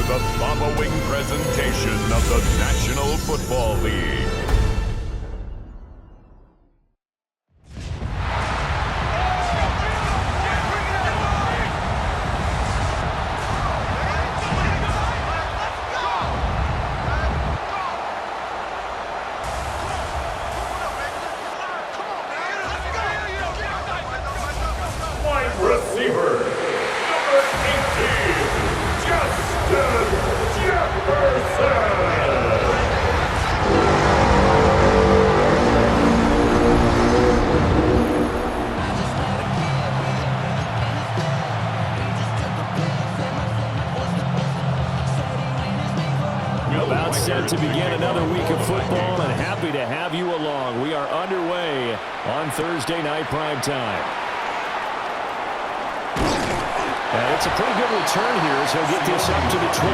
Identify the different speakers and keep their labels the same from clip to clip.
Speaker 1: the following presentation of the National Football League. Receiver, number 18, Justin Jefferson.
Speaker 2: About set to begin another week of football, and happy to have you along. We are underway on Thursday night prime time. And it's a pretty good return here as he'll get this up to the 29.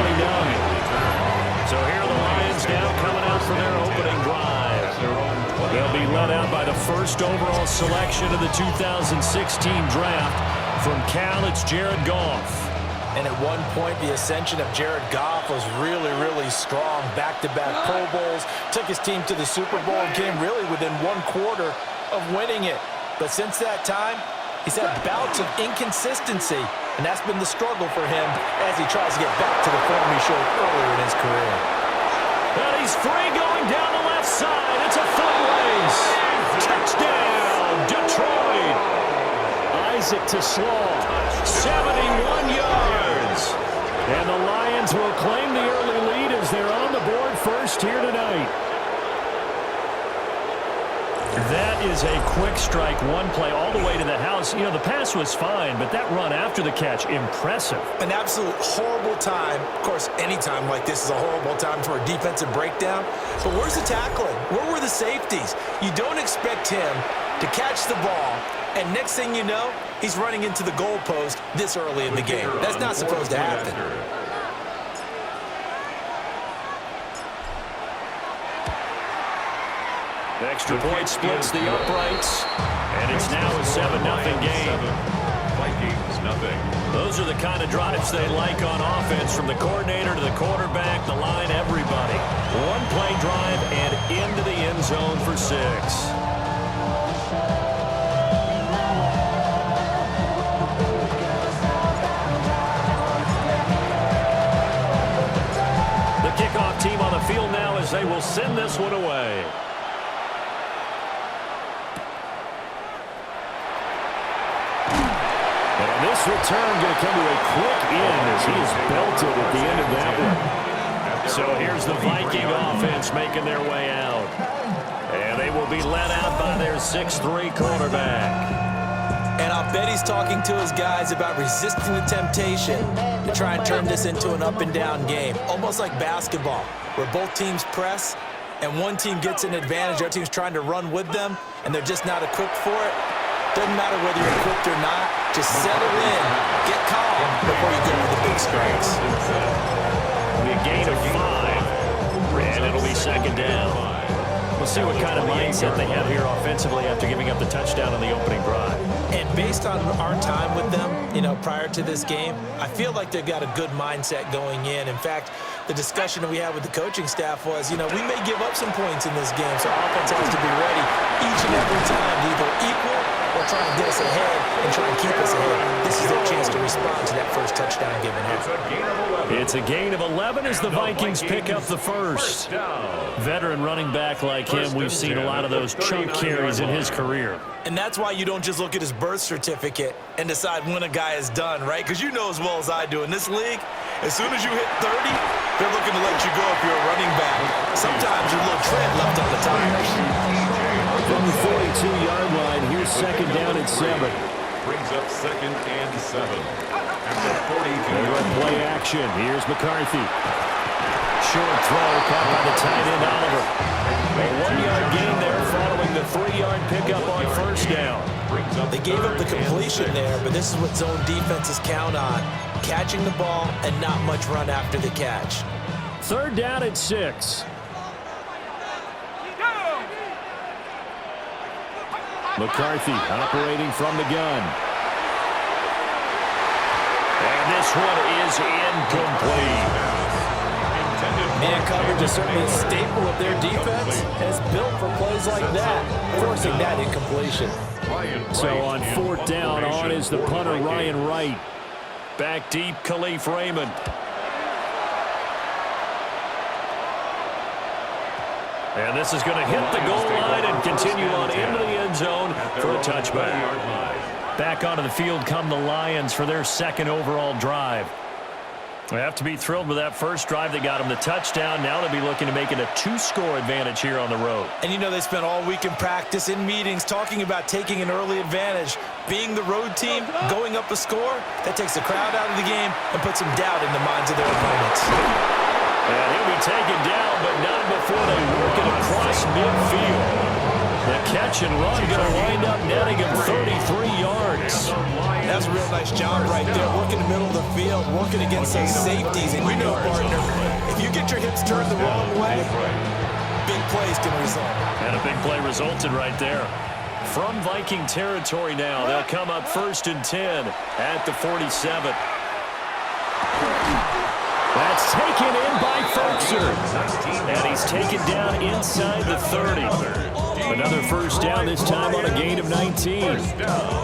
Speaker 2: So here are the Lions now coming out for their opening drive. They'll be led out by the first overall selection of the 2016 draft. From Cal, it's Jared Goff.
Speaker 3: And at one point, the ascension of Jared Goff was really, really strong. Back-to-back Pro Bowls, took his team to the Super Bowl and came really within one quarter of winning it. But since that time, he's had bouts of inconsistency, and that's been the struggle for him as he tries to get back to the form he showed earlier in his career.
Speaker 2: And he's free going down the left side. It's a foot race. Touchdown, Detroit. Isaac to Slaw, 71 yards. And the Lions will claim the early lead as they're on the board first here tonight. That is a quick strike, one play all the way to the house. You know, the pass was fine, but that run after the catch, impressive.
Speaker 3: An absolute horrible time. Of course, any time like this is a horrible time for a defensive breakdown. But where's the tackling? Where were the safeties? You don't expect him to catch the ball, and next thing you know, he's running into the goalpost this early in the game. That's not supposed to happen.
Speaker 2: Extra point splits the uprights, and it's now a 7-0 game.
Speaker 1: Vikings, nothing.
Speaker 2: Those are the kind of drives they like on offense, from the coordinator to the quarterback, the line, everybody. One play drive and into the end zone for 6. The kickoff team on the field now as they will send this one away. This return going to come to a quick end as he is belted at the end of that one. So here's the Viking offense making their way out. And they will be led out by their 6'3" quarterback.
Speaker 3: And I'll bet he's talking to his guys about resisting the temptation to try and turn this into an up-and-down game. Almost like basketball, where both teams press, and one team gets an advantage, the other team's trying to run with them, and they're just not equipped for it. Doesn't matter whether you're equipped or not. Just settle in, get calm before you go with the big strikes.
Speaker 2: It'll be a gain of 5, and it'll be second down. We'll see what kind of mindset they have here offensively after giving up the touchdown on the opening drive.
Speaker 3: And based on our time with them, you know, prior to this game, I feel like they've got a good mindset going in. In fact, the discussion that we had with the coaching staff was, you know, we may give up some points in this game, so offense has to be ready each and every time to either equal or try and get us ahead and try and keep us ahead. This is their chance to respond to that first touchdown given half.
Speaker 2: It's a gain of 11 as the Vikings pick up the first. Veteran running back like him, we've seen a lot of those chunk carries in his career.
Speaker 3: And that's why you don't just look at his birth certificate and decide when a guy is done, right? Because you know as well as I do, in this league, as soon as you hit 30, they're looking to let you go if you're a running back. Sometimes your little tread left on the tires.
Speaker 2: From the 42-yard line, here's second down at 7.
Speaker 1: Brings up 2nd and 7. After 42.
Speaker 2: Play action. Here's McCarthy. Short throw caught by the tight end, Oliver. A 1-yard gain there following the 3-yard pickup on first down.
Speaker 3: They gave up the completion there, but this is what zone defenses count on. Catching the ball and not much run after the catch.
Speaker 2: Third down at 6. McCarthy operating from the gun. And this one is incomplete.
Speaker 3: Man coverage is certainly a staple of their defense, and it's built for plays like that, forcing that incompletion.
Speaker 2: So on fourth down, on is the punter, Ryan Wright. Back deep, Khalif Raymond. And this is going to hit the goal line and continue on into the end zone for a touchback. Back onto the field come the Lions for their second overall drive. They have to be thrilled with that first drive. They got them the touchdown. Now they'll be looking to make it a 2-score advantage here on the road.
Speaker 3: And you know they spent all week in practice, in meetings, talking about taking an early advantage. Being the road team, going up a score, that takes the crowd out of the game and puts some doubt in the minds of their opponents.
Speaker 2: And he'll be taken down, but not before they work it across midfield. The catch and run going to wind up netting him 33 yards.
Speaker 3: That's a real nice job right there, working the middle of the field, working against those safeties. And you know, partner, if you get your hips turned the wrong way, big plays can result.
Speaker 2: And a big play resulted right there. From Viking territory now, they'll come up 1st and 10 at the 47. That's taken in by Ferguson. And he's taken down inside the 30. Another first down, this time on a gain of 19.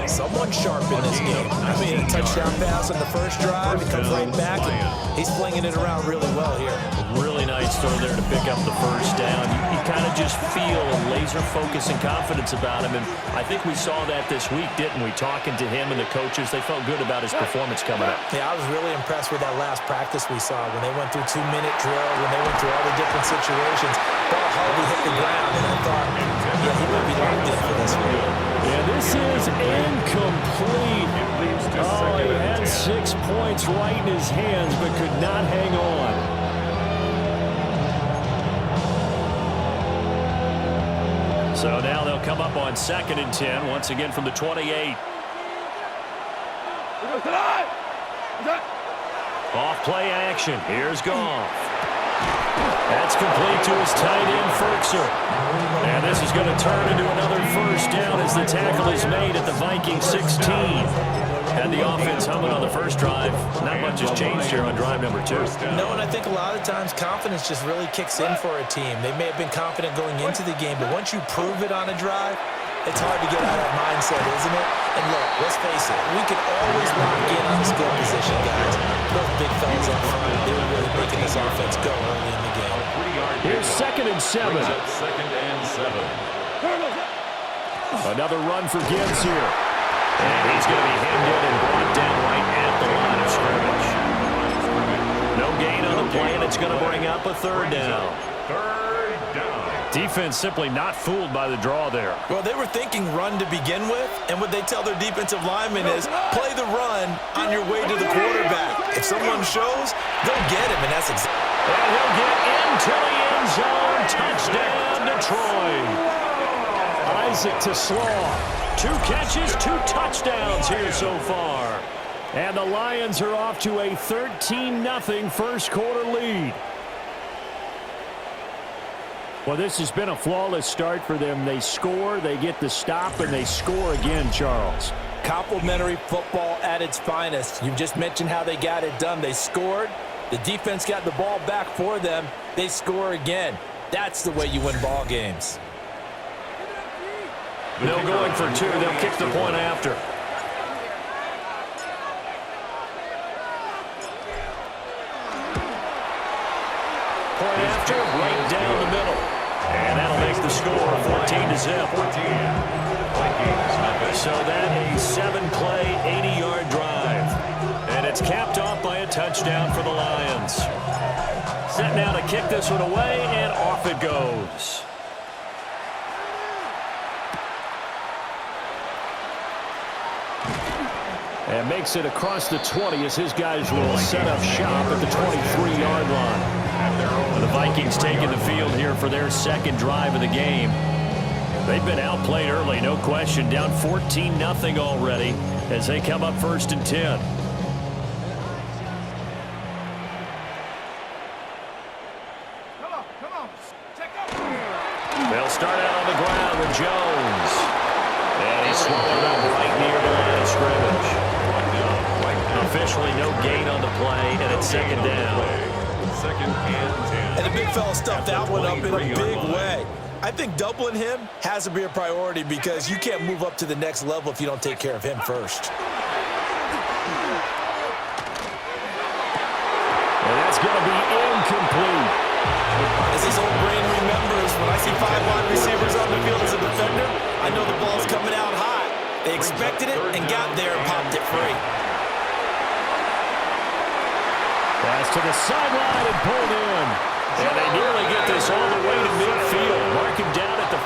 Speaker 3: Someone sharp in this game. I mean, a touchdown pass on the first drive. He comes right back, and he's flinging it around really well here.
Speaker 2: Really nice throw there to pick up the first down. You kind of just feel a laser focus and confidence about him, and I think we saw that this week, didn't we? Talking to him and the coaches, they felt good about his performance coming up.
Speaker 3: Yeah, I was really impressed with that last practice we saw when they went through 2-minute drill, when they went through all the different situations. Ball hardly hit the ground, and I thought, yeah, he might be locked in for this one.
Speaker 2: Yeah, this is incomplete. Oh, he had 6 points right in his hands, but could not hang on. So now they'll come up on 2nd and 10, once again from the 28. Off play action. Here's Goff. That's complete to his tight end, Ferguson. And this is going to turn into another first down as the tackle is made at the Vikings 16. Had the offense humming on the first drive. Not much has changed here on drive number 2.
Speaker 3: No, and I think a lot of times confidence just really kicks in for a team. They may have been confident going into the game, but once you prove it on a drive, it's hard to get out of that mindset, isn't it? And look, let's face it, we can always lock in on the skill position, guys. Those big fellas up front, they were really making this offense go early in the game.
Speaker 2: Here's 2nd and 7.
Speaker 1: 2nd and 7.
Speaker 2: Another run for Gibbs here. And he's going to be hemmed in and brought down right at the line of scrimmage. No gain on the play, and it's going to bring up a 3rd down.
Speaker 1: 3rd down.
Speaker 2: Defense simply not fooled by the draw there.
Speaker 3: Well, they were thinking run to begin with, and what they tell their defensive linemen is play the run on your way to the quarterback. If someone shows, they'll get him, and that's exactly.
Speaker 2: And he'll get into the end zone. Touchdown, Detroit. Isaac to Slaw. 2 catches, 2 touchdowns here so far. And the Lions are off to a 13-0 first quarter lead. Well, this has been a flawless start for them. They score, they get the stop, and they score again, Charles.
Speaker 3: Complimentary football at its finest. You just mentioned how they got it done. They scored. The defense got the ball back for them. They score again. That's the way you win ball games.
Speaker 2: No going for 2. They'll kick the point after. Point after, right down the middle. And that'll make the score 14-0. So that a 7-play, 80-yard drive. And it's capped off by a touchdown for the Lions. Set now to kick this one away, and off it goes. And makes it across the 20 as his guys will set up shop at the 23-yard line. And the Vikings taking the field here for their second drive of the game. They've been outplayed early, no question. Down 14-0 already as they come up 1st and 10. They'll start out on the ground with Jones. And he's swallowed up right near the line of scrimmage. Unfortunately, no gain on the play, and it's second down.
Speaker 1: Second and 10.
Speaker 3: And the big fella stuffed that one up in a big way. I think doubling him has to be a priority because you can't move up to the next level if you don't take care of him first.
Speaker 2: And that's going to be incomplete.
Speaker 3: As his old brain remembers, when I see 5 wide receivers on the field as a defender, I know the ball's coming out high. They expected it and got there and popped it free.
Speaker 2: Pass to the sideline and pulled in. And they nearly get this all the way to midfield. Mark him down at the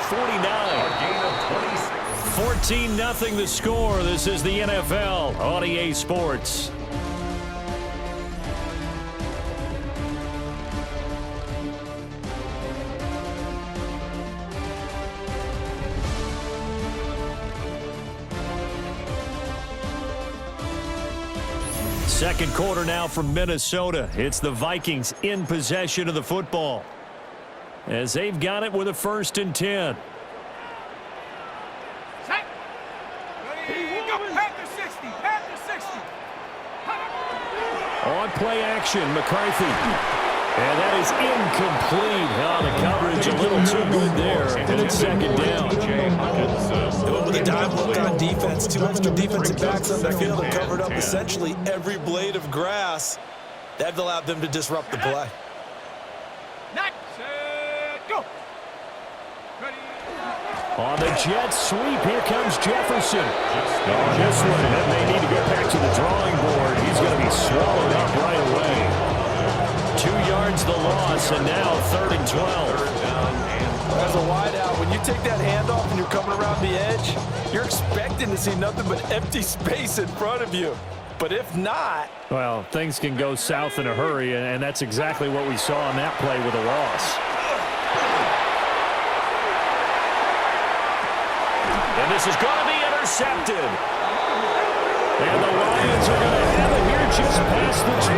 Speaker 2: 49. 14-0 the score. This is the NFL on EA Sports. Second quarter now from Minnesota. It's the Vikings in possession of the football as they've got it with a 1st and 10. On play action, McCarthy. And that is incomplete. The coverage a little too good there. And it's second down.
Speaker 3: They went with a dime look on defense. 2 extra defensive backs on the field and covered up essentially every blade of grass. That allowed them to disrupt the play.
Speaker 2: On the jet sweep, here comes Jefferson. On this one, and they need to go back to the drawing board. He's going to be swallowed up right away. 2 yards the loss, and now 3rd and 12.
Speaker 3: As a wideout, when you take that handoff and you're coming around the edge, you're expecting to see nothing but empty space in front of you. But if not...
Speaker 2: Well, things can go south in a hurry, and that's exactly what we saw on that play with a loss. And this is going to be intercepted. And the Lions are going to have it here just past the 25.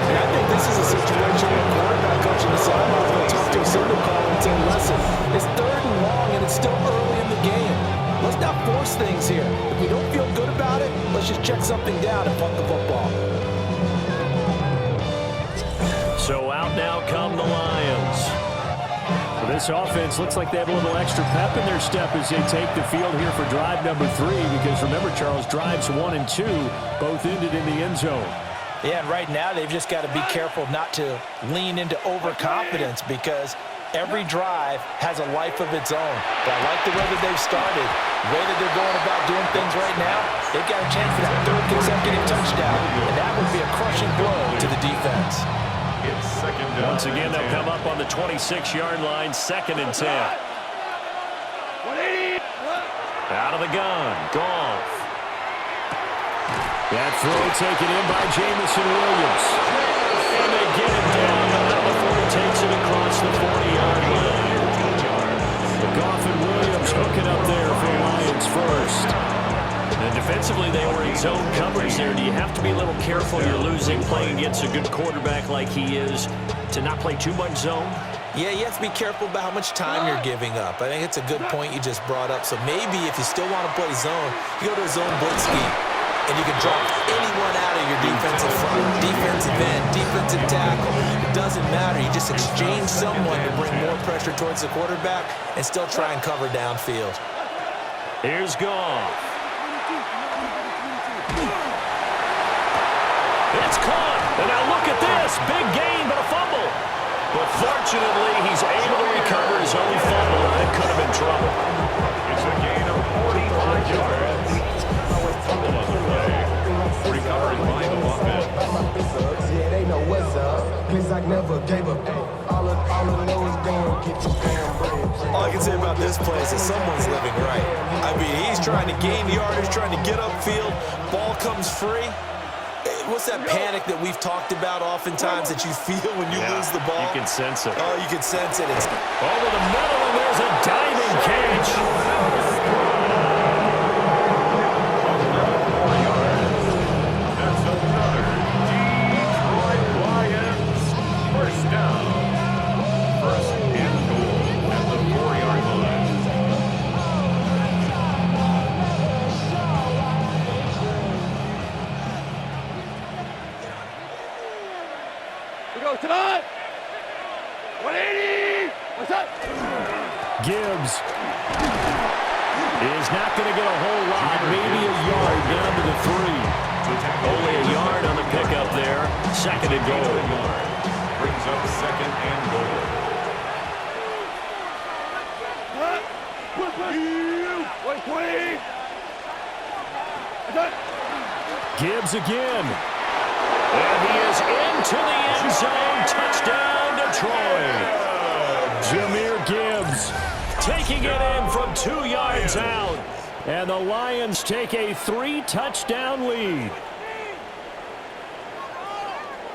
Speaker 3: And I think this is a situation where quarterback coach in the sideline is going to talk to a signal caller and say, listen, it's 3rd and long and it's still early in the game. Let's not force things here. If we don't feel good about it, let's just check something down and punt the football.
Speaker 2: So out now come the Lions. This offense looks like they have a little extra pep in their step as they take the field here for drive number 3, because remember, Charles, drives 1 and 2 both ended in the end zone.
Speaker 3: Yeah, and right now they've just got to be careful not to lean into overconfidence because every drive has a life of its own. But I like the way that they've started, the way that they're going about doing things right now. They've got a chance for that 3rd consecutive touchdown, and that would be a crushing blow to the defense.
Speaker 2: Once again, they'll come up on the 26-yard line, 2nd and 10. Out of the gun, Goff. That throw taken in by Jamison Williams. And they get it down, but not before he takes it across the 40-yard line. Goff and Williams hooking up there for Lions first. And defensively, they were in zone coverage there. Do you have to be a little careful? You're losing, playing against a good quarterback like he is, to not play too much zone?
Speaker 3: Yeah, you have to be careful about how much time you're giving up. I think it's a good point you just brought up. So maybe if you still want to play zone, you go to a zone blitz scheme, and you can drop anyone out of your defensive front, defensive end, defensive tackle. It doesn't matter. You just exchange someone to bring more pressure towards the quarterback and still try and cover downfield.
Speaker 2: Here's Goff. It's caught. And now look at this. Big gain, but a fumble. But fortunately, he's able to recover his own fumble, and it could have been trouble.
Speaker 1: It's a gain of 45 yards. Fumble on the play. Recovered by the offense.
Speaker 4: Yeah, they know what's up. Cause I never gave up. All I know is gonna get you damn brave.
Speaker 3: All I can say about this play is that someone's living right. I mean, he's trying to gain yardage, trying to get upfield. Ball comes free. What's that panic that we've talked about oftentimes that you feel when you lose the ball?
Speaker 2: You can sense it.
Speaker 3: Oh, you can sense it. It's
Speaker 2: over the middle, and there's a diving catch.
Speaker 1: That's another Detroit Lions first down. First and goal at the 4-yard line.
Speaker 2: Gibbs is not going to get a whole lot, maybe a yard down to the 3. Only a yard on the pickup there. Second and goal.
Speaker 1: Brings up second and goal.
Speaker 2: Gibbs again. And he is into the end zone. Touchdown, Detroit. Jahmyr Gibbs taking it in from 2 yards out. And the Lions take a 3-touchdown lead.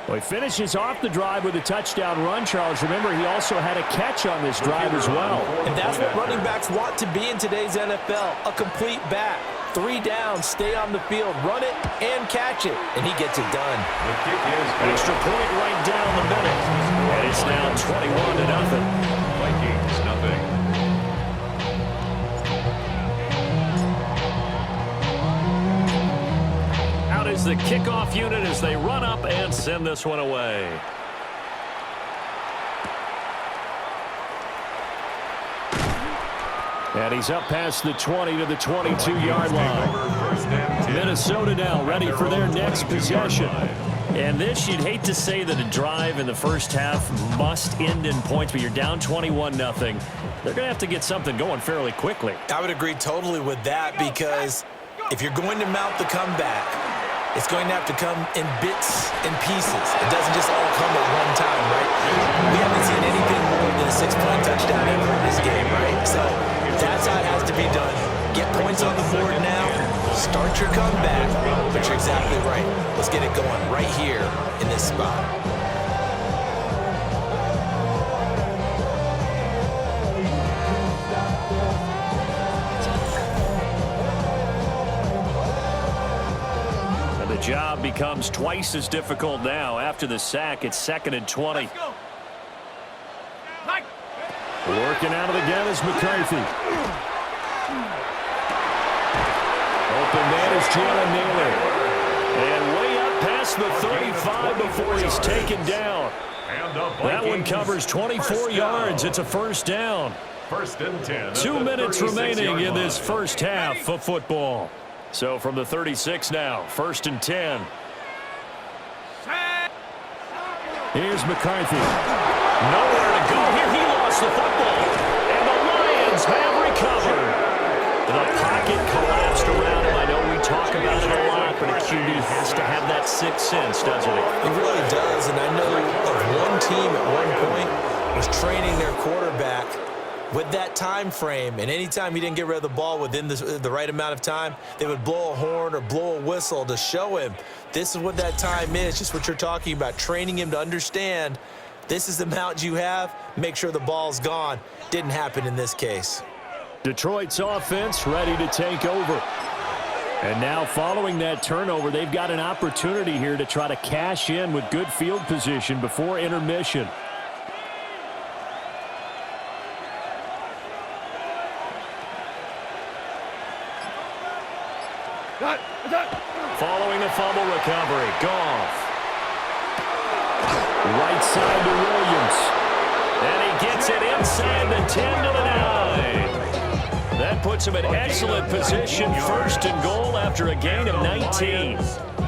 Speaker 2: Well, he finishes off the drive with a touchdown run, Charles. Remember, he also had a catch on this drive as well.
Speaker 3: And that's what running backs want to be in today's NFL, a complete back. 3 downs, stay on the field, run it, and catch it. And he gets it done.
Speaker 1: The kick is
Speaker 2: Extra point right down the middle. And it's now 21-0.
Speaker 1: Vikings, nothing.
Speaker 2: Out is the kickoff unit as they run up and send this one away. And he's up past the 20 to the 22-yard line. Minnesota now ready for their next possession. And this, you'd hate to say that a drive in the first half must end in points, but you're down 21-0. They're going to have to get something going fairly quickly.
Speaker 3: I would agree totally with that, because if you're going to mount the comeback, it's going to have to come in bits and pieces. It doesn't just all come at one time, right? We haven't seen anything more than a 6-point touchdown ever in this game, right? So that's how it has to be done. Get points on the board now. Start your comeback. But you're exactly right. Let's get it going right here in this spot.
Speaker 2: The job becomes twice as difficult now. After the sack, it's 2nd and 20. Working out of the gun is McCarthy. Open man is Jalen Naylor. And way up past the 35 before he's taken down. That one covers 24 yards. It's a first down.
Speaker 1: 1st and 10.
Speaker 2: 2 minutes remaining in this first half of football. So from the 36 now, 1st and 10. Here's McCarthy. Nowhere to go here. He lost the football. And the Lions have recovered. The pocket collapsed around him. I know we talk about it a lot, but a QB has to have that sixth sense, doesn't it?
Speaker 3: It really does. And I know of one team at one point was training their quarterback with that time frame, and anytime he didn't get rid of the ball within the right amount of time, they would blow a horn or blow a whistle to show him this is what that time is, just what you're talking about, training him to understand this is the amount you have, make sure the ball's gone. Didn't happen in this case.
Speaker 2: Detroit's offense ready to take over. And now following that turnover, they've got an opportunity here to try to cash in with good field position before intermission. Following the fumble recovery, Goff. Right side to Williams. And he gets it inside the 10 to the 9. That puts him in excellent position, 1st and goal after a gain of 19.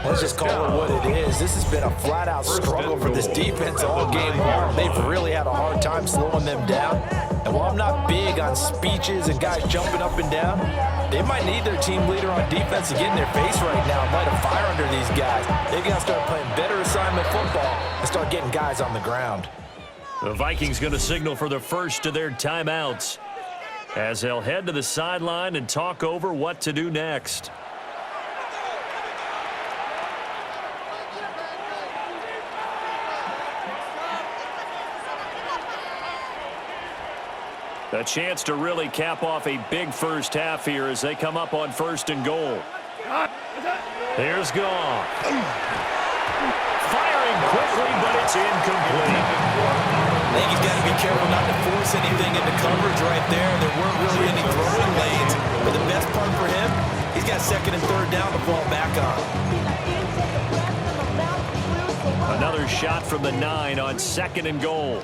Speaker 3: Let's just call it what it is. This has been a flat-out struggle for this defense all game long. They've really had a hard time slowing them down. And while I'm not big on speeches and guys jumping up and down, they might need their team leader on defense to get in their face right now and light a fire under these guys. They've got to start playing better assignment football and start getting guys on the ground.
Speaker 2: The Vikings going to signal for the first of their timeouts as they'll head to the sideline and talk over what to do next. A chance to really cap off a big first half here as they come up on 1st and goal. There's Goff. Firing quickly, but it's incomplete.
Speaker 3: I think he's got to be careful not to force anything into coverage right there. There weren't really any throwing lanes. But the best part for him, he's got 2nd and 3rd down to fall back on.
Speaker 2: Another shot from the 9 on 2nd and goal.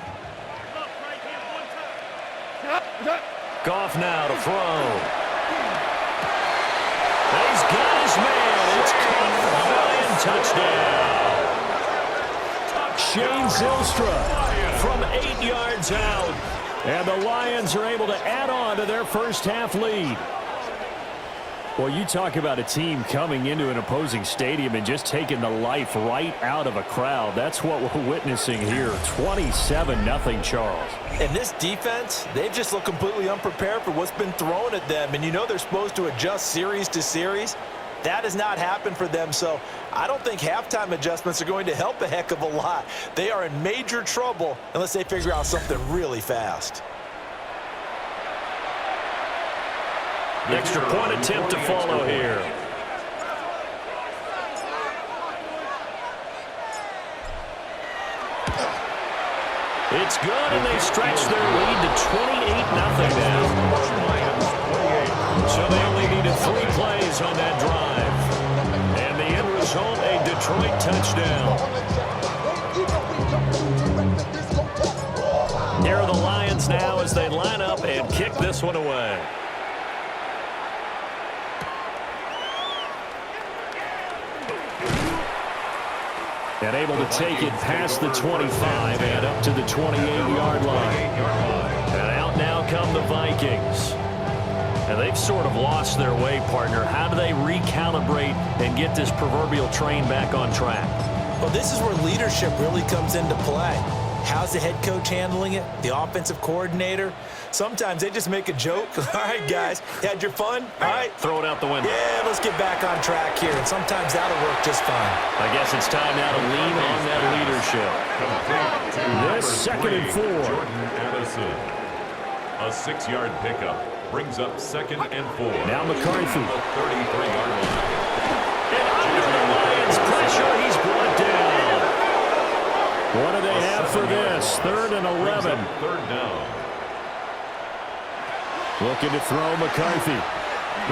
Speaker 2: Goff now to throw. And he's got his man. It's caught for the Lion touchdown. Shane Zylstra from 8 yards out. And the Lions are able to add on to their first half lead. Well, you talk about a team coming into an opposing stadium and just taking the life right out of a crowd. That's what we're witnessing here. 27-0, Charles.
Speaker 3: And this defense, they've just looked completely unprepared for what's been thrown at them. And you know they're supposed to adjust series to series. That has not happened for them, so I don't think halftime adjustments are going to help a heck of a lot. They are in major trouble unless they figure out something really fast.
Speaker 2: The extra point attempt to follow here. It's good, and they stretch their lead to 28-0 now. So they only needed 3 plays on that drive. And the end result, a Detroit touchdown. Here are the Lions now as they line up and kick this one away. And able to take it past the 25 and up to the 28-yard line. And out now come the Vikings. And they've sort of lost their way, partner. How do they recalibrate and get this proverbial train back on track?
Speaker 3: Well, this is where leadership really comes into play. How's the head coach handling it? The offensive coordinator? Sometimes they just make a joke. All right, guys, you had your fun? All right.
Speaker 2: Throw it out the window.
Speaker 3: Yeah, let's get back on track here. And sometimes that'll work just fine.
Speaker 2: I guess it's time now to lean on that leadership. This 2nd and 4.
Speaker 1: Jordan Addison. A 6-yard pickup brings up 2nd and 4.
Speaker 2: Now McCarthy.
Speaker 1: The 33-yard line.
Speaker 2: And under the Lions' pressure, he's brought down. What do they have for this? 3rd and 11.
Speaker 1: 3rd down.
Speaker 2: Looking to throw McCarthy.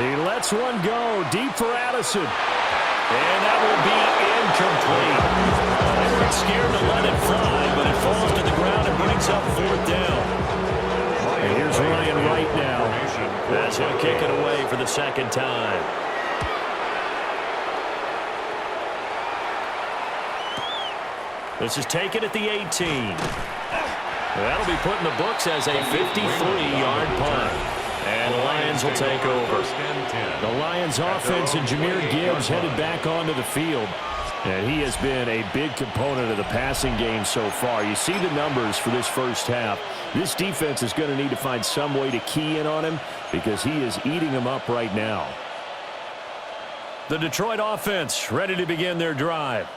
Speaker 2: He lets one go deep for Addison. And that will be incomplete. They weren't scared to let it fly, but it falls to the ground and brings up 4th down. And here's Ryan Wright now. That's him kicking away for the 2nd time. This is taken at the 18. That'll be put in the books as a 53-yard punt. And the Lions will take over. The Lions offense and Jahmyr Gibbs headed back onto the field. And he has been a big component of the passing game so far. You see the numbers for this first half. This defense is going to need to find some way to key in on him because he is eating them up right now. The Detroit offense ready to begin their drive.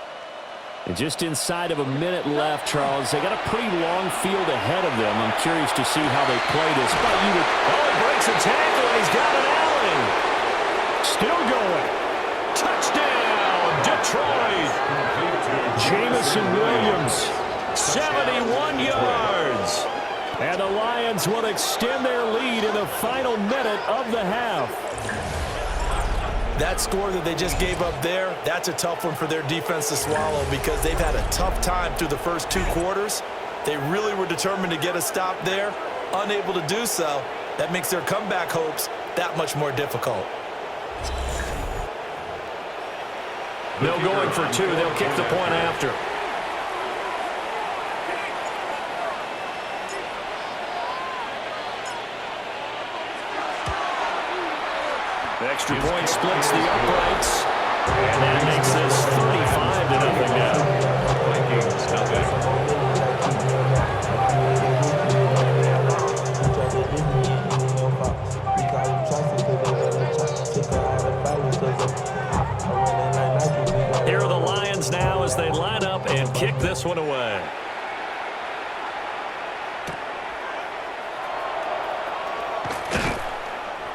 Speaker 2: And just inside of a minute left, Charles, they got a pretty long field ahead of them. I'm curious to see how they play this. But he breaks a tackle, and he's got an alley. Still going. Touchdown, Detroit. Jamison Williams, 71 yards. And the Lions will extend their lead in the final minute of the half.
Speaker 3: That score that they just gave up there, that's a tough one for their defense to swallow because they've had a tough time through the first 2 quarters. They really were determined to get a stop there, unable to do so. That makes their comeback hopes that much more difficult.
Speaker 2: They'll go in for 2. They'll kick the point after. The extra point splits the uprights. And that makes this 35-0 now.
Speaker 1: Vikings nothing.
Speaker 2: Here are the Lions now as they line up and kick this one away.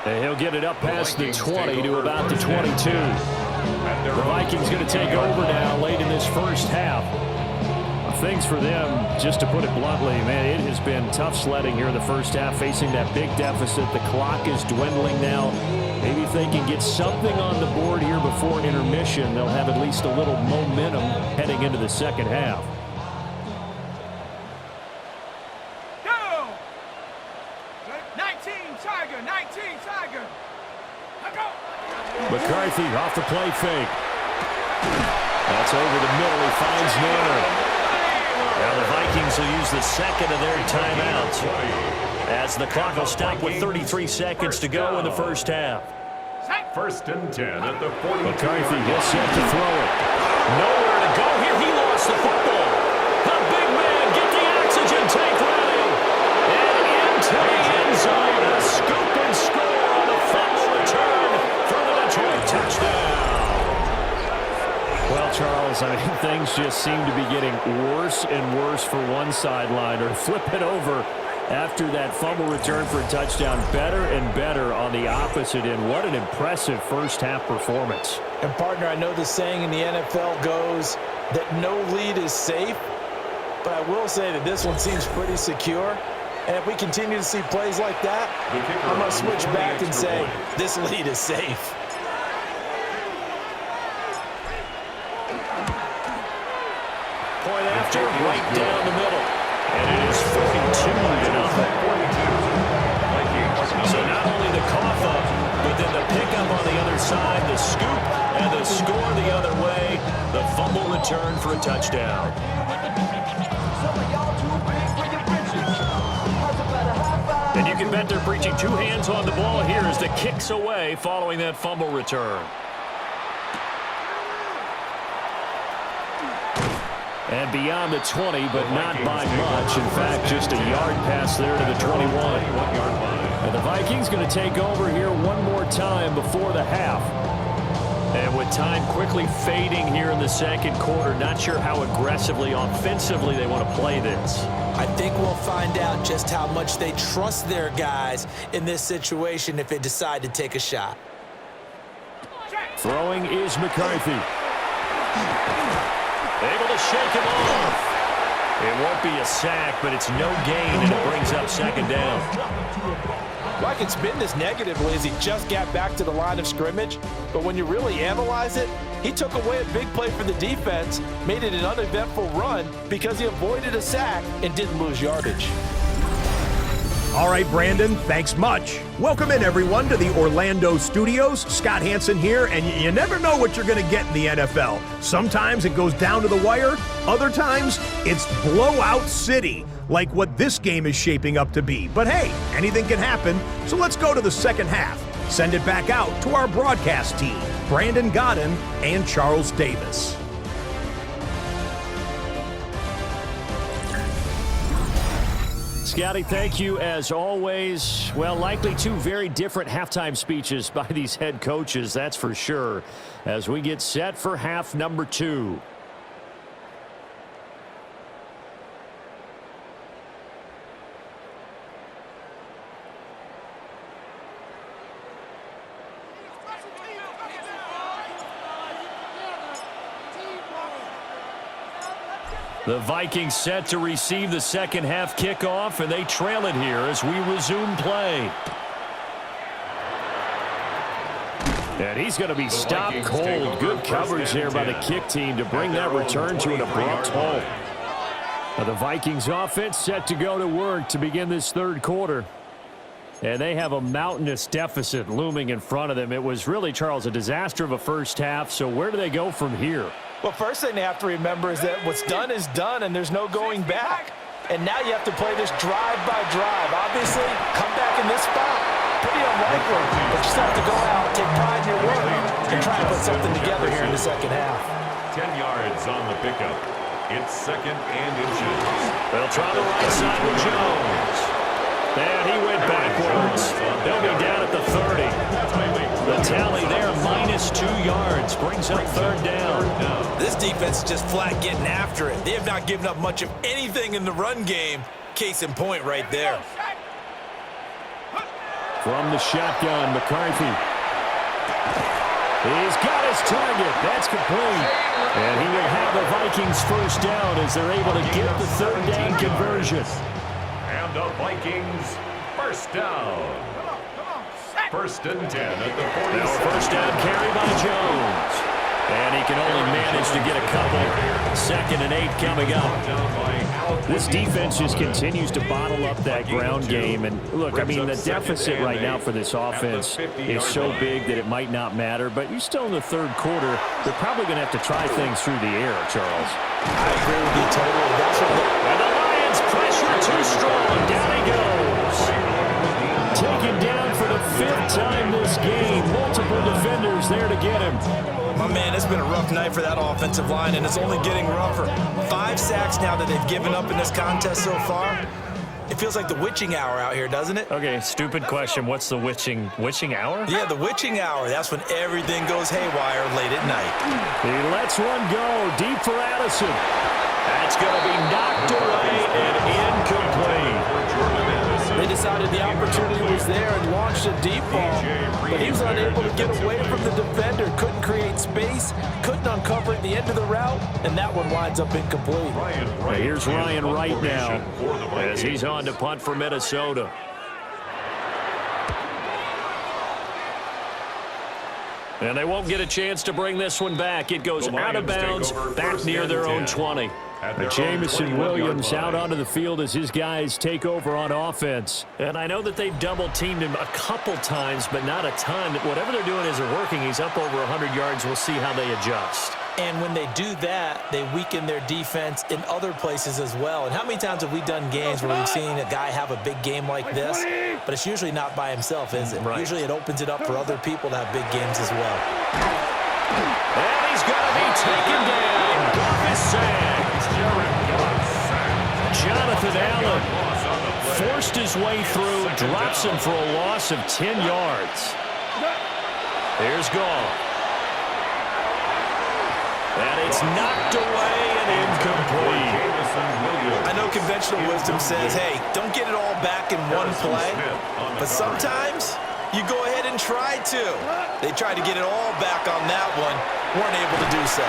Speaker 2: And he'll get it up past the 20 to about the 22. The Vikings going to take over now late in this first half. Things for them, just to put it bluntly, man, it has been tough sledding here in the first half, facing that big deficit. The clock is dwindling now. Maybe if they can get something on the board here before intermission, they'll have at least a little momentum heading into the second half.
Speaker 5: Go! 19 Tiger, 19 Tiger. Go!
Speaker 2: McCarthy off the play fake. That's over the middle. He finds Manor. Now the Vikings will use the second of their timeouts as the clock will stop with 33 seconds to go in the first half.
Speaker 1: First and 10 at the 40.
Speaker 2: McCarthy gets set to throw it. Nowhere to go here. He lost the football. The big man, get the oxygen tank ready. And into the end zone. A scoop and score on the fumble return for the Detroit touchdown. Well, Charles, I mean, things just seem to be getting worse and worse for one sideline, or flip it over after that fumble return for a touchdown. Better and better on the opposite end. What an impressive first half performance.
Speaker 3: And partner, I know the saying in the NFL goes that no lead is safe, but I will say that this one seems pretty secure. And if we continue to see plays like that, I'm going to switch back and say this lead is safe.
Speaker 2: Point after, right down the middle. And it is 42-0. So not only the cough up, but then the pickup on the other side, the scoop, and the score the other way. The fumble return for a touchdown. And you can bet they're preaching two hands on the ball here as the kicks away following that fumble return. And beyond the 20, but not by much. In fact, just a yard pass there to the 21. And the Vikings going to take over here one more time before the half. And with time quickly fading here in the second quarter, not sure how aggressively, offensively they want to play this.
Speaker 3: I think we'll find out just how much they trust their guys in this situation if they decide to take a shot.
Speaker 2: Throwing is McCarthy. Able to shake him off. It won't be a sack, but it's no gain, and it brings up second down.
Speaker 3: Well, I can spin this negatively as he just got back to the line of scrimmage, but when you really analyze it, he took away a big play for the defense, made it an uneventful run because he avoided a sack and didn't lose yardage.
Speaker 6: All right, Brandon, thanks much. Welcome in, everyone, to the Orlando studios. Scott Hansen here, and you never know what you're going to get in the NFL. Sometimes it goes down to the wire. Other times, it's blowout city, like what this game is shaping up to be. But hey, anything can happen, so let's go to the second half. Send it back out to our broadcast team, Brandon Godden and Charles Davis.
Speaker 2: Scotty, thank you as always. Well, likely two very different halftime speeches by these head coaches, that's for sure, as we get set for half number 2. The Vikings set to receive the second half kickoff, and they trail it here as we resume play. And he's going to be stopped cold. Good coverage there by the kick team to bring that return to an abrupt halt. Now the Vikings offense set to go to work to begin this third quarter. And they have a mountainous deficit looming in front of them. It was really, Charles, a disaster of a first half. So where do they go from here?
Speaker 3: Well, first thing they have to remember is that what's done is done, and there's no going back. And now you have to play this drive by drive. Obviously, come back in this spot, pretty unlikely. But you just have to go out, take pride in your work, and try and put something together here in the second half.
Speaker 1: 10 yards on the pickup. It's second and inches.
Speaker 2: They'll try the right side with Jones. And he went backwards. They'll be down at the 30. The tally there, -2 yards, brings up third down.
Speaker 3: This defense is just flat getting after it. They have not given up much of anything in the run game. Case in point right there.
Speaker 2: From the shotgun, McCarthy. He's got his target. That's complete. And he will have the Vikings first down as they're able to get the third down conversion.
Speaker 1: And the Vikings first down. First and 10 at the 40.
Speaker 2: Now a first down carry by Jones. And he can only manage to get a couple. 2nd and 8 coming up. This defense just continues to bottle up that ground game. And look, I mean, the deficit right now for this offense is so big that it might not matter. But you're still in the 3rd quarter. They're probably going to have to try things through the air, Charles.
Speaker 3: I agree with you totally. That's what
Speaker 2: and the Lions pressure too strong. Down he goes. Taken down for the 5th time this game. Multiple defenders there to get him.
Speaker 3: My man, it's been a rough night for that offensive line, and it's only getting rougher. 5 sacks now that they've given up in this contest so far. It feels like the witching hour out here, doesn't it?
Speaker 2: Okay, stupid question. What's the witching hour?
Speaker 3: Yeah, the witching hour. That's when everything goes haywire late at night.
Speaker 2: He lets one go deep for Addison. That's going to be knocked away and incomplete.
Speaker 3: They decided the opportunity was there and launched a deep ball, but he was unable to get away from the defender, couldn't create space, couldn't uncover at the end of the route, and that one winds up incomplete.
Speaker 2: Here's Ryan Wright now as he's on to punt for Minnesota. And they won't get a chance to bring this one back. It goes out of bounds, back near their own 20. Jamison Williams out onto the field as his guys take over on offense. And I know that they've double-teamed him a couple times, but not a ton. Whatever they're doing isn't working. He's up over 100 yards. We'll see how they adjust.
Speaker 3: And when they do that, they weaken their defense in other places as well. And how many times have we done games where we've seen a guy have a big game like this, but it's usually not by himself, is it? Right. Usually it opens it up for other people to have big games as well.
Speaker 2: And he's going to be taken down. Goff is sacked. Jonathan Allen forced his way through, drops him for a loss of 10 yards. Here's Goff. And it's knocked away and incomplete.
Speaker 3: I know conventional wisdom says, hey, don't get it all back in one play. But sometimes you go ahead and try to. They tried to get it all back on that one. Weren't able to do so.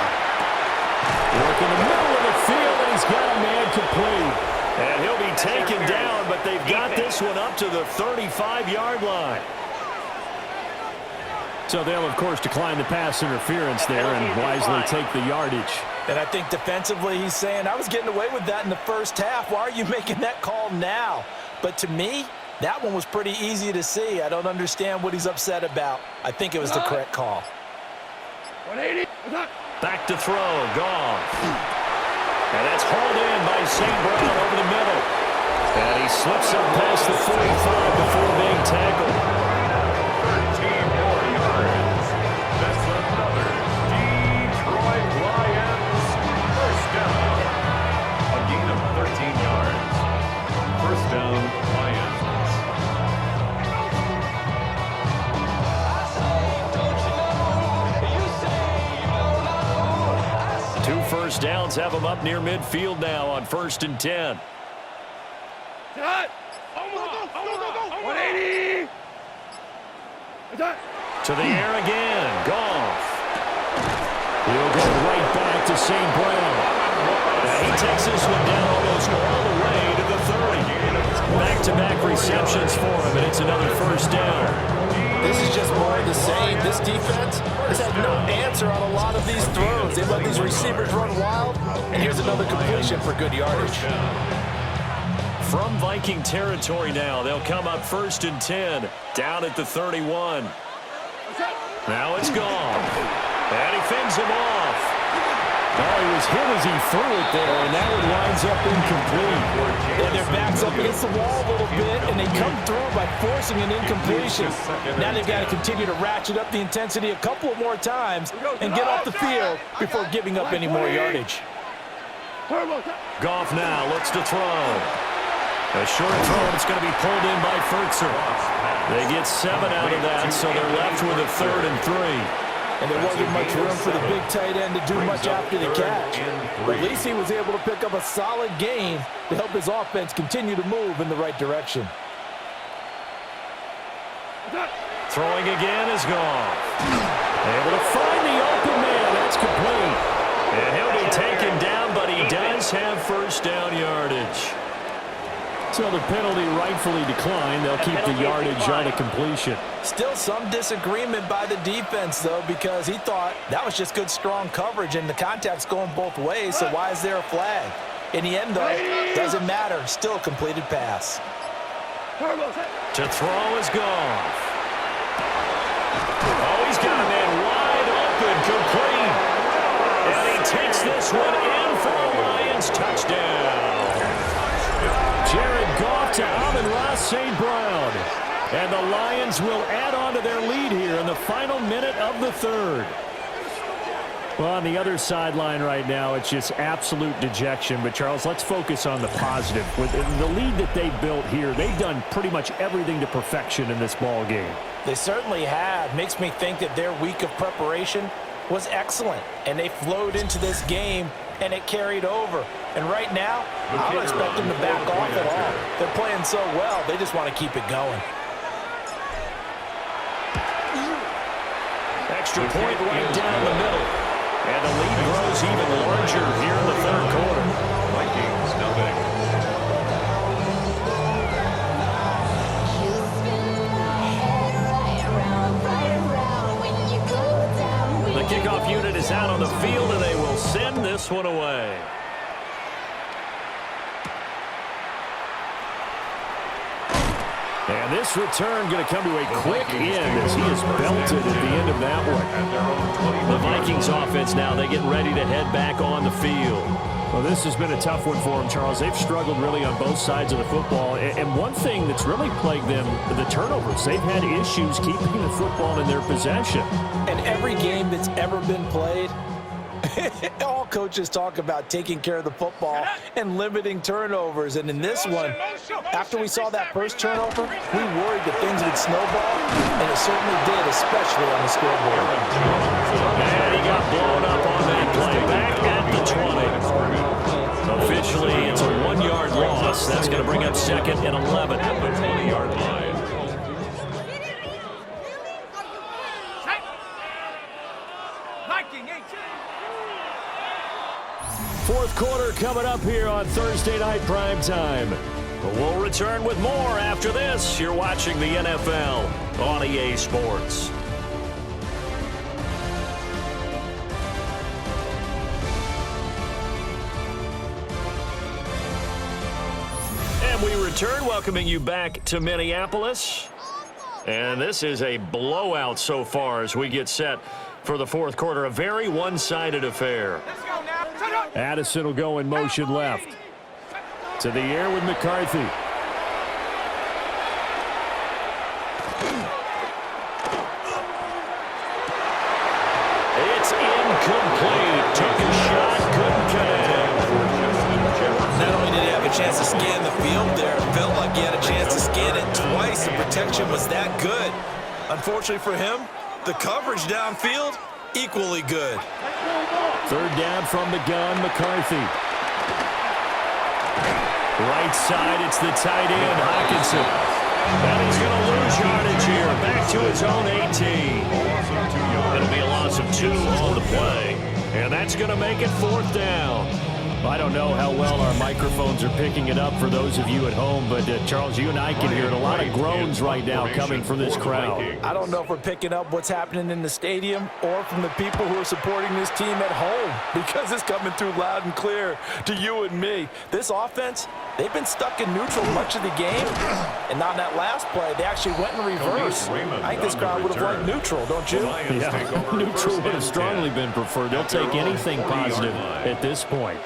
Speaker 2: Work in the middle of the field, and he's got a man complete. And he'll be taken down, but they've got this one up to the 35-yard line. So they'll, of course, decline the pass interference there and wisely take the yardage.
Speaker 3: And I think defensively he's saying, I was getting away with that in the first half. Why are you making that call now? But to me, that one was pretty easy to see. I don't understand what he's upset about. I think it was the correct call.
Speaker 5: 180.
Speaker 2: Back to throw, Goff. And that's hauled in by St. Brown over the middle. And he slips up past the 45 before being tackled.
Speaker 1: 13 more yards. That's another Detroit Lions first down. A gain of 13 yards. First down, Lions.
Speaker 2: 2 first downs have them up near midfield now on 1st and 10.
Speaker 5: Cut. 180.
Speaker 2: To the air again. Goff. He'll go right back to St. Brown. He takes this one down almost all the way to the 30. Back-to-back receptions for him, and it's another first down.
Speaker 3: This is just more of the same. This defense has had no answer on a lot of these throws. They let these receivers run wild, and here's another completion for good yardage.
Speaker 2: From Viking territory now, they'll come up 1st and 10, down at the 31. Now it's gone, and he fends him off. Oh, he was hit as he threw it there, and that one winds up incomplete.
Speaker 3: And their backs up against the wall a little bit, and they come through by forcing an incompletion. Now they've got to continue to ratchet up the intensity a couple of more times and get off the field before giving up any more yardage.
Speaker 2: Goff now looks to throw. A short throw, and it's going to be pulled in by Furtzer. They get 7 out of that, so they're left with a 3rd and 3.
Speaker 3: And there wasn't much room for the big tight end to do much after the catch. But at least he was able to pick up a solid gain to help his offense continue to move in the right direction.
Speaker 2: Throwing again is Goff. Able to find the open man. That's complete. And he'll be taken down, but he does have first down yardage. So the penalty rightfully declined. They'll keep the yardage on the completion.
Speaker 3: Still some disagreement by the defense, though, because he thought that was just good, strong coverage, and the contact's going both ways, so why is there a flag? In the end, though, doesn't matter. Still a completed pass.
Speaker 2: To throw is gone. Oh, he's got a man wide open, complete. And he takes this one in for a Lions touchdown. Jared Goff to Amon-Ra St. Brown. And the Lions will add on to their lead here in the final minute of the third. Well, on the other sideline right now, it's just absolute dejection. But, Charles, let's focus on the positive. With the lead that they built here, they've done pretty much everything to perfection in this ball game.
Speaker 3: They certainly have. Makes me think that their week of preparation was excellent. And they flowed into this game, and it carried over. And right now, I don't expect them to back off at all. They're playing so well, they just want to keep it going.
Speaker 2: Extra point right down the middle. And the lead grows even larger here in the third quarter.
Speaker 1: Vikings, nothing.
Speaker 2: The kickoff unit is out on the field, and they will send this one away. And this return going to come to a quick end as he is belted at the end of that one. The Vikings offense now, they get ready to head back on the field. Well, this has been a tough one for them, Charles. They've struggled really on both sides of the football. And one thing that's really plagued them, the turnovers. They've had issues keeping the football in their possession.
Speaker 3: And every game that's ever been played, all coaches talk about taking care of the football and limiting turnovers. And in this one, after we saw that first turnover, we worried that things would snowball, and it certainly did, especially on the scoreboard.
Speaker 2: And he got blown up on that play. Back at the 20. Officially, it's a 1-yard loss. That's going to bring up second and 11 at the 20-yard line. Fourth quarter coming up here on Thursday Night Prime Time. But we'll return with more after this. You're watching the NFL on EA Sports. And we return, welcoming you back to Minneapolis. And this is a blowout so far as we get set for the fourth quarter. A very one-sided affair. Addison will go in motion left. To the air with McCarthy. It's incomplete. Took a shot, couldn't connect.
Speaker 3: Not only did he have a chance to scan the field there, it felt like he had a chance to scan it twice. The protection was that good. Unfortunately for him, the coverage downfield, equally good.
Speaker 2: Third down from the gun, McCarthy. Right side, it's the tight end, Hawkinson. And he's going to lose yardage here. Back to his own 18. It'll be a loss of 2 on the play. And that's going to make it fourth down. I don't know how well our microphones are picking it up for those of you at home, but Charles, you and I can hear it. A lot of groans right now coming from this crowd.
Speaker 3: I don't know if we're picking up what's happening in the stadium or from the people who are supporting this team at home, because it's coming through loud and clear to you and me. This offense, they've been stuck in neutral much of the game, and on that last play, they actually went in reverse. I think this crowd would have liked neutral, don't you?
Speaker 2: Yeah, neutral would have strongly been preferred. They'll take anything positive at this point.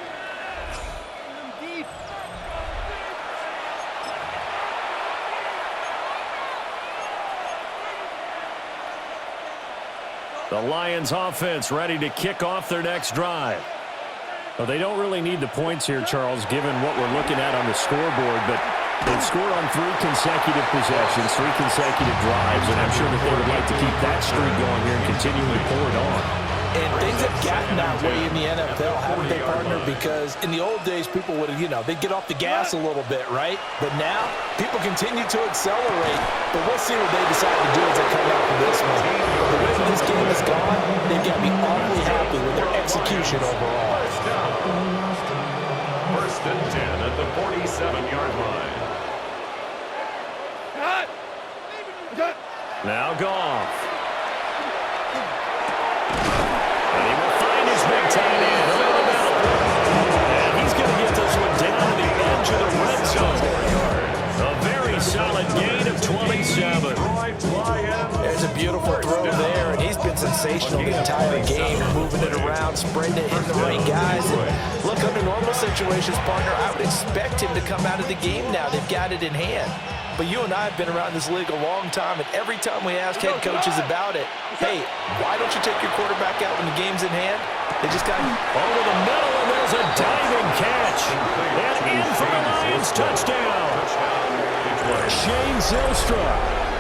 Speaker 2: The Lions offense ready to kick off their next drive. Well, they don't really need the points here, Charles, given what we're looking at on the scoreboard, but they've scored on 3 consecutive possessions, 3 consecutive drives, and I'm sure that they would like to keep that streak going here and continue to pour it on.
Speaker 3: And things have gotten that way in the NFL, haven't they, partner? Because in the old days, people would have, they'd get off the gas a little bit, right? But now, people continue to accelerate. But we'll see what they decide to do as they come out for this one. The way this game has gone, they've got to be awfully happy with their execution overall.
Speaker 1: First and 10 at the 47-yard line.
Speaker 2: Now Goff. And he will find his big tight end over the middle. And he's going to get this one down to the edge of the red zone. A very solid gain of 27.
Speaker 3: There's a beautiful throw there, and he's been sensational the entire game, moving it around, spreading it, hitting the right guys. And look, under normal situations, partner, I would expect him to come out of the game now. They've got it in hand. But you and I have been around this league a long time, and every time we ask head coaches about it, hey, why don't you take your quarterback out when the game's in hand? They just got
Speaker 2: over the middle, and there's a diving catch. And in for the Lions touchdown. Shane Zylstra,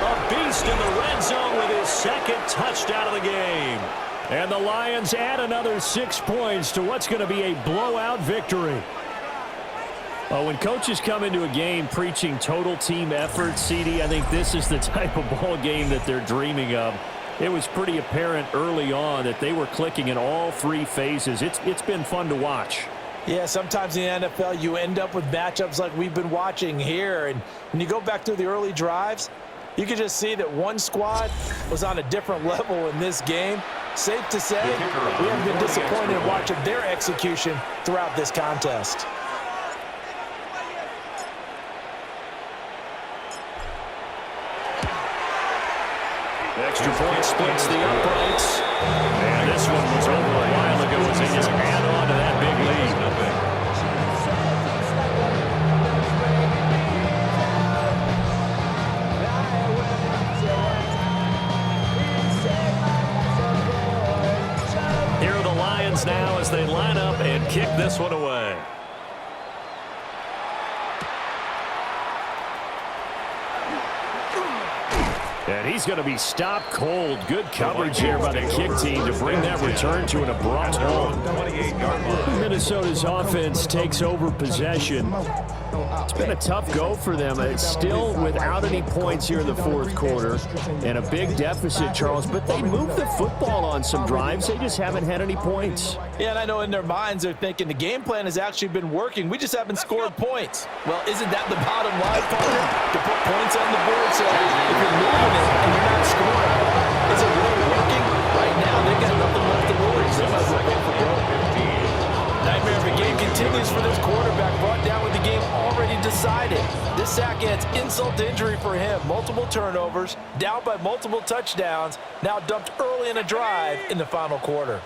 Speaker 2: a beast in the red zone with his second touchdown of the game. And the Lions add another 6 points to what's going to be a blowout victory. Well, when coaches come into a game preaching total team effort, CD, I think this is the type of ball game that they're dreaming of. It was pretty apparent early on that they were clicking in all three phases. It's been fun to watch.
Speaker 3: Yeah, sometimes in the NFL you end up with matchups like we've been watching here. And when you go back through the early drives, you can just see that one squad was on a different level in this game. Safe to say, we haven't been disappointed in watching their execution throughout this contest.
Speaker 2: Extra point splits the uprights. And this one was over a while ago as they just add on to that big lead. Here are the Lions now as they line up and kick this one away. And he's going to be stopped cold. Good coverage here by the kick team to bring that return to an abrupt halt. Minnesota's offense takes over possession. It's been a tough go for them. It's still without any points here in the fourth quarter and a big deficit, Charles. But they moved the football on some drives. They just haven't had any points.
Speaker 3: Yeah, and I know in their minds they're thinking the game plan has actually been working. We just haven't scored points. Well, isn't that the bottom line, partner? To put points on the board. So if you're moving it and you're not scoring, is it really working? Right now, they've got nothing left to lose. They might as well go for broke. Nightmare of a game continues for this quarterback, brought down with the game already decided. This sack adds insult to injury for him. Multiple turnovers, down by multiple touchdowns, now dumped early in a drive in the final quarter.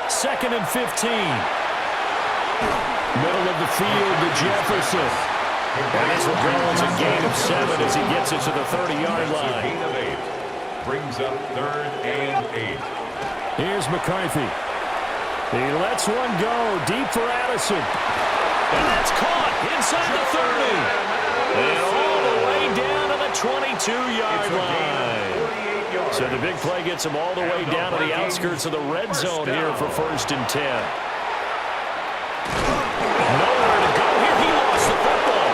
Speaker 2: 2nd and 15. Middle of the field to Jefferson. And this will go as a gain of 7 as he gets it to the 30-yard line.
Speaker 1: Gain of 8. Brings up 3rd and 8.
Speaker 2: Here's McCarthy. He lets one go deep for Addison. And that's caught inside the 30. And all the way down to the 22-yard line. So the big play gets him all the way down to the outskirts of the red zone here for 1st and 10. Nowhere to go here. He lost the football.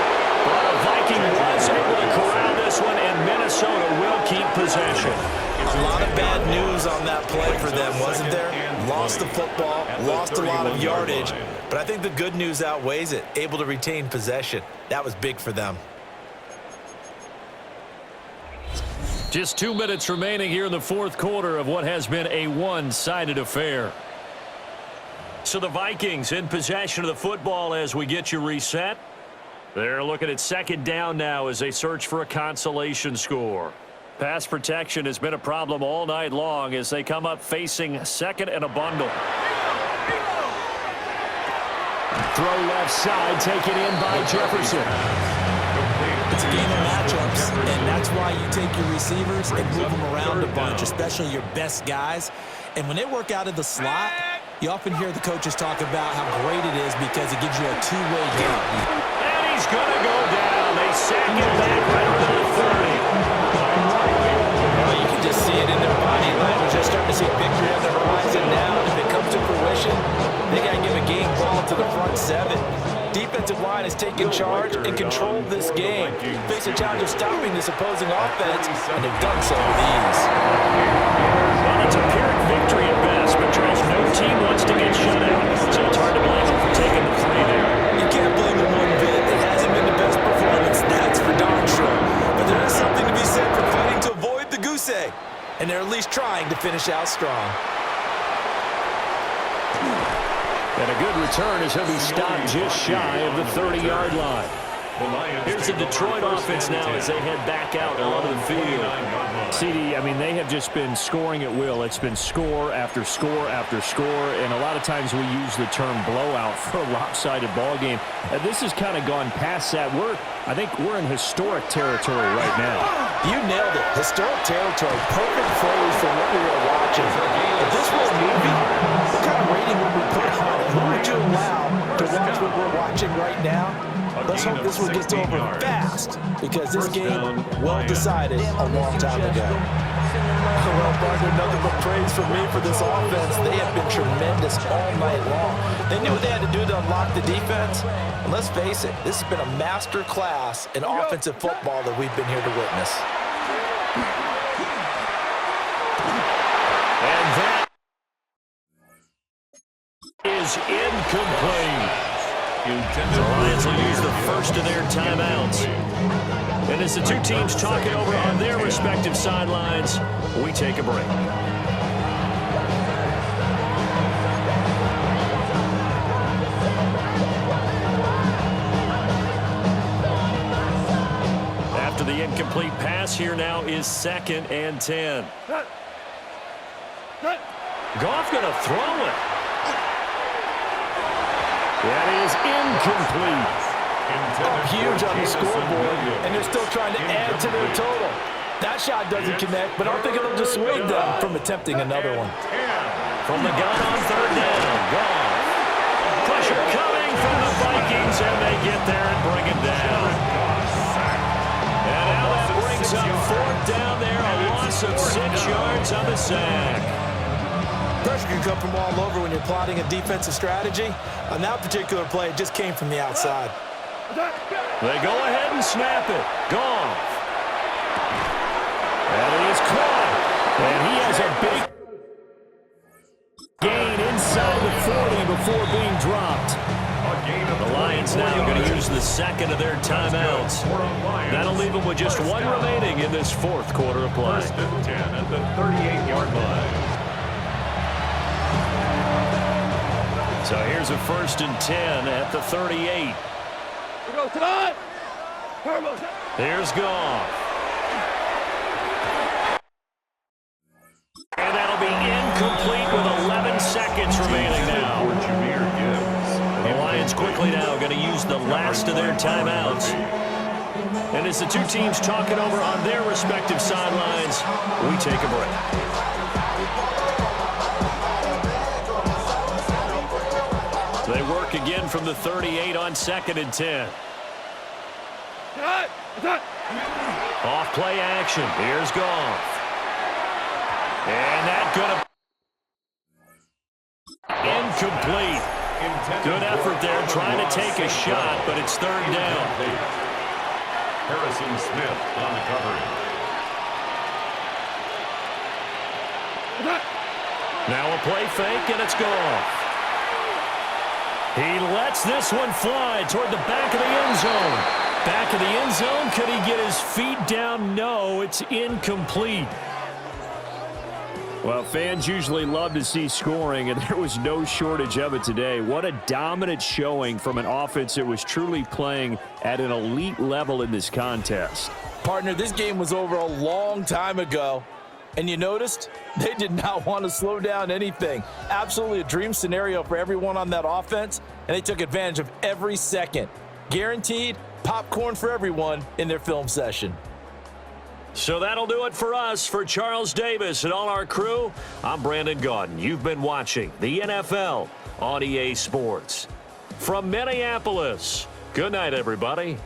Speaker 2: But the Viking was able to corral this one, and Minnesota will keep possession.
Speaker 3: A lot of bad news on that play for them, wasn't there? Lost the football, lost a lot of yardage, but I think the good news outweighs it. Able to retain possession. That was big for them.
Speaker 2: Just 2 minutes remaining here in the fourth quarter of what has been a one-sided affair. So the Vikings in possession of the football as we get you reset. They're looking at 2nd down now as they search for a consolation score. Pass protection has been a problem all night long as they come up facing 2nd and a bundle. Throw left side, taken in by Jefferson.
Speaker 3: It's a game of matchups, and that's why you take your receivers and move them around a bunch, especially your best guys. And when they work out of the slot, you often hear the coaches talk about how great it is because it gives you a two-way game.
Speaker 2: And he's going to go down. They sack him back right around the 30.
Speaker 3: Well, you can just see it in their body language. They're starting to see victory on the horizon now. And if it comes to fruition, they got to give a game ball to the front 7. Defensive line has taken charge and controlled this game. Face a challenge of stopping this opposing offense, and they've done so with ease.
Speaker 2: Well, it's a Pyrrhic victory at best, but Charles, no team wants to get shut out, so it's hard to blame them for taking the 3 there.
Speaker 3: You can't blame them one bit. It hasn't been the best performance, that's for darn sure. But there is something to be said for fighting to avoid the goose finish out strong.
Speaker 2: And a good return as he'll be stopped just shy of the 30-yard line. Here's the Detroit offense now as they head back out onto the field. CD, I mean, they have just been scoring at will. It's been score after score after score, and a lot of times we use the term blowout for a lopsided ball game. This has kind of gone past that. I think we're in historic territory right now.
Speaker 3: You nailed it. Historic territory. Perfect phrase for what we were watching. If this were a movie, what kind of rating would we put on it? Who would you allow to watch what we're watching right now? Let's hope this one gets over fast, because this game, well decided a long time ago. Well, partner, nothing but praise from me for this offense. They have been tremendous all night long. They knew what they had to do to unlock the defense. And let's face it, this has been a master class in offensive football that we've been here to witness.
Speaker 2: And that is incomplete. The Lions will use the first of their timeouts. And as the two teams talk it over on their respective sidelines, we take a break. After the incomplete pass, here now is 2nd and 10. Goff going to throw it. That is incomplete.
Speaker 3: Huge on the scoreboard, and they're still trying to add to their total. That shot doesn't connect, but I don't think it'll dissuade them from attempting another one.
Speaker 2: From the gun on 3rd down, Goff. Pressure coming from the Vikings, and they get there and bring it down. And now that brings up 4th down there, a loss of 6 yards on the sack.
Speaker 3: Pressure can come from all over when you're plotting a defensive strategy. On that particular play, it just came from the outside.
Speaker 2: They go ahead and snap it. Goff. And it is caught. And he has a big gain inside the 40 before being dropped. The Lions now going to use the 2nd of their timeouts. That'll leave them with just 1 remaining in this 4th quarter of play.
Speaker 1: 1st and 10 at the 38-yard line.
Speaker 2: So here's a 1st and 10 at the 38. Here's Goff. And that'll be incomplete with 11 seconds remaining now. The Lions quickly now going to use the last of their timeouts. And as the two teams talk it over on their respective sidelines, we take a break. They work again from the 38 on 2nd and 10. Off play action. Here's Goff. And that gonna incomplete. Good effort there trying to take a shot, but it's 3rd down.
Speaker 1: Harrison Smith on the coverage.
Speaker 2: Now a play fake, and it's Goff. He lets this one fly toward the back of the end zone. Back of the end zone. Could he get his feet down? No, it's incomplete. Well, fans usually love to see scoring, and there was no shortage of it today. What a dominant showing from an offense that was truly playing at an elite level in this contest.
Speaker 3: Partner, this game was over a long time ago. And you noticed they did not want to slow down anything. Absolutely a dream scenario for everyone on that offense, and they took advantage of every second. Guaranteed popcorn for everyone in their film session.
Speaker 2: So that'll do it for us. For Charles Davis and all our crew, I'm Brandon Gaudin. You've been watching the NFL on EA Sports. From Minneapolis, good night, everybody.